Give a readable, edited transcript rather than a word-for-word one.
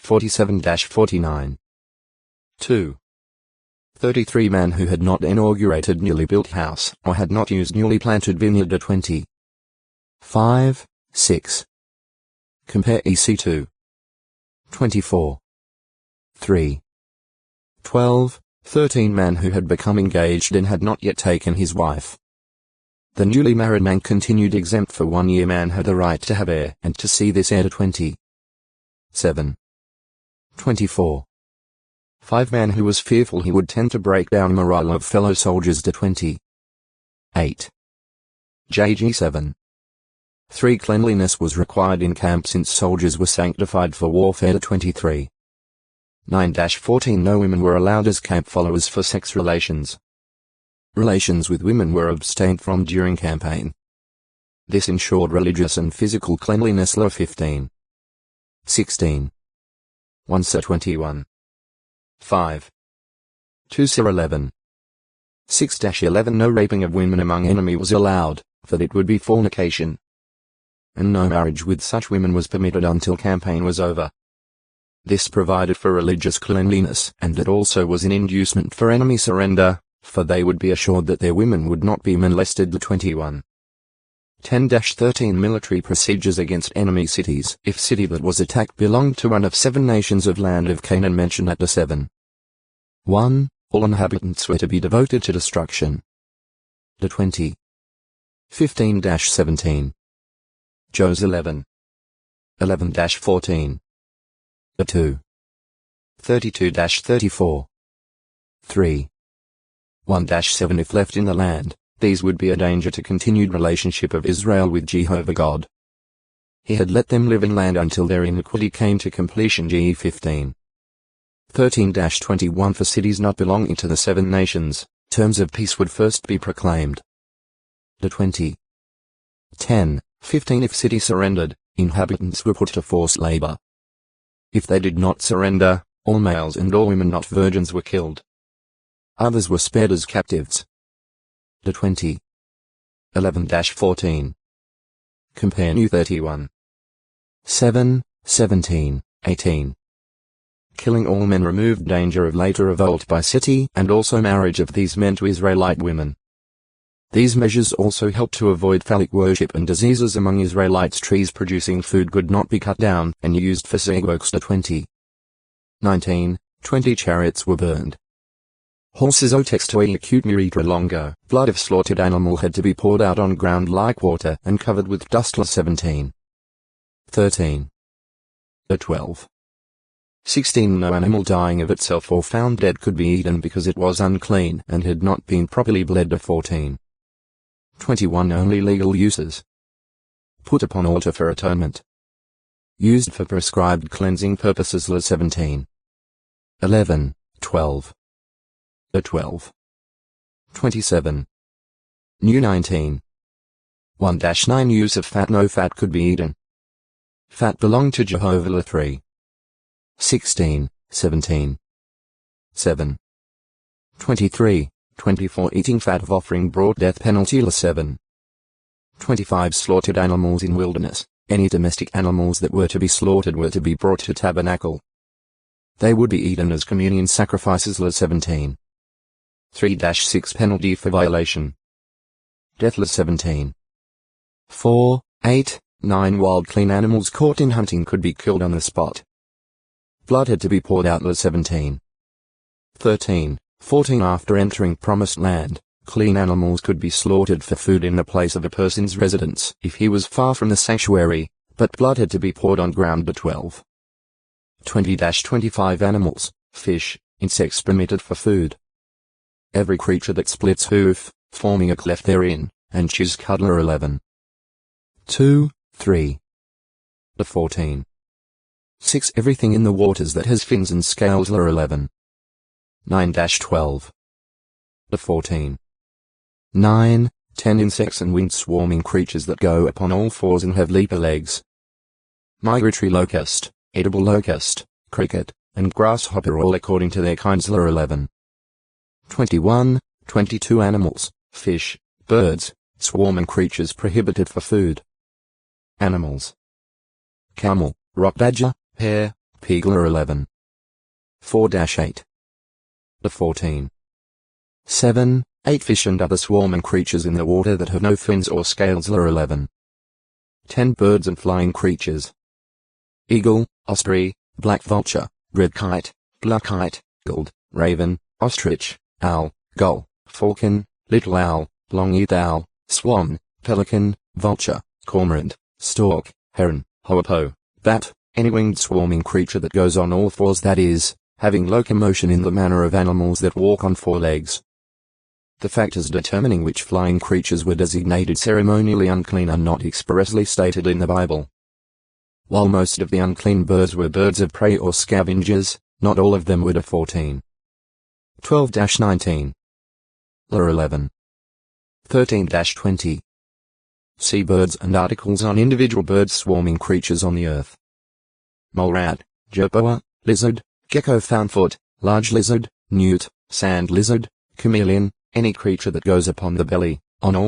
47-49. 2. 33 man who had not inaugurated newly built house or had not used newly planted vineyard. 20. 5, 6. Compare EC2. 24. 3. 12, 13 man who had become engaged and had not yet taken his wife. The newly married man continued exempt for 1 year. Man had the right to have heir and to see this heir. 20. 7. 24. 5 man who was fearful he would tend to break down morale of fellow soldiers. 20. 8. JG 7. 3 cleanliness was required in camp since soldiers were sanctified for warfare. 23. 9-14 No women were allowed as camp followers for sex relations. Relations with women were abstained from during campaign. This ensured religious and physical cleanliness. 15. 16. 1 Sir 21. 5. 2 Sir 11. 6-11 No raping of women among enemy was allowed, for it would be fornication. And no marriage with such women was permitted until campaign was over. This provided for religious cleanliness, and it also was an inducement for enemy surrender, for they would be assured that their women would not be molested. 21. 10-13 Military procedures against enemy cities. If city that was attacked belonged to one of 7 nations of land of Canaan mentioned at the 7. 1. All inhabitants were to be devoted to destruction. 20. 15-17. Jos 11. 11-14. 2. 32-34. 3. 1-7 If left in the land, these would be a danger to continued relationship of Israel with Jehovah God. He had let them live in land until their iniquity came to completion. GE 15. 13-21 For cities not belonging to the 7 nations, terms of peace would first be proclaimed. 20. 10, 15 If city surrendered, inhabitants were put to forced labor. If they did not surrender, all males and all women not virgins were killed. Others were spared as captives. 20. 11-14. Compare New 31. 7, 17, 18. Killing all men removed danger of later revolt by city and also marriage of these men to Israelite women. These measures also helped to avoid phallic worship and diseases among Israelites. Trees producing food could not be cut down and used for works. 20. 19, 20 Chariots were burned. Horses otextoi acute muritra longo. Blood of slaughtered animal had to be poured out on ground like water and covered with dust. 17. 13. 12. 16 No animal dying of itself or found dead could be eaten because it was unclean and had not been properly bled. 14. 21 Only legal uses. Put upon altar for atonement. Used for prescribed cleansing purposes. 17. 11, 12. 12. 27. New 19. 1-9 Use of fat. No fat could be eaten. Fat belonged to Jehovah. 3. 16, 17. 7. 23, 24 Eating fat of offering brought death penalty. 7. 25 Slaughtered animals in wilderness. Any domestic animals that were to be slaughtered were to be brought to tabernacle. They would be eaten as communion sacrifices. 17. 3-6 Penalty for violation. Death. 17. 4, 8, 9 Wild clean animals caught in hunting could be killed on the spot. Blood had to be poured out. 17. 13, 14 After entering promised land, clean animals could be slaughtered for food in the place of a person's residence if he was far from the sanctuary, but blood had to be poured on ground. 12. 20-25 Animals, fish, insects permitted for food. Every creature that splits hoof, forming a cleft therein, and chews cud. 11. 2, 3. 14. 6 Everything in the waters that has fins and scales. 11. 9-12. 14. 9, 10 Insects and winged swarming creatures that go upon all fours and have leaper legs. Migratory locust, edible locust, cricket, and grasshopper all according to their kinds. 11. 21, 22 Animals, fish, birds, swarming creatures prohibited for food. Animals. Camel, rock badger, hare, Pigler 11. 4-8. The 14. 7, 8 fish and other swarming creatures in the water that have no fins or scales. 11. 10 birds and flying creatures. Eagle, osprey, black vulture, red kite, black kite, gold, raven, ostrich, owl, gull, falcon, little owl, long-eared owl, swan, pelican, vulture, cormorant, stork, heron, hoopoe, bat, any winged swarming creature that goes on all fours, that is, having locomotion in the manner of animals that walk on four legs. The factors determining which flying creatures were designated ceremonially unclean are not expressly stated in the Bible. While most of the unclean birds were birds of prey or scavengers, not all of them were. 14. 12-19. 11. 13-20. Seabirds and articles on individual birds swarming creatures on the earth. Mole rat, jerboa, lizard, gecko foundfoot, large lizard, newt, sand lizard, chameleon, any creature that goes upon the belly, on all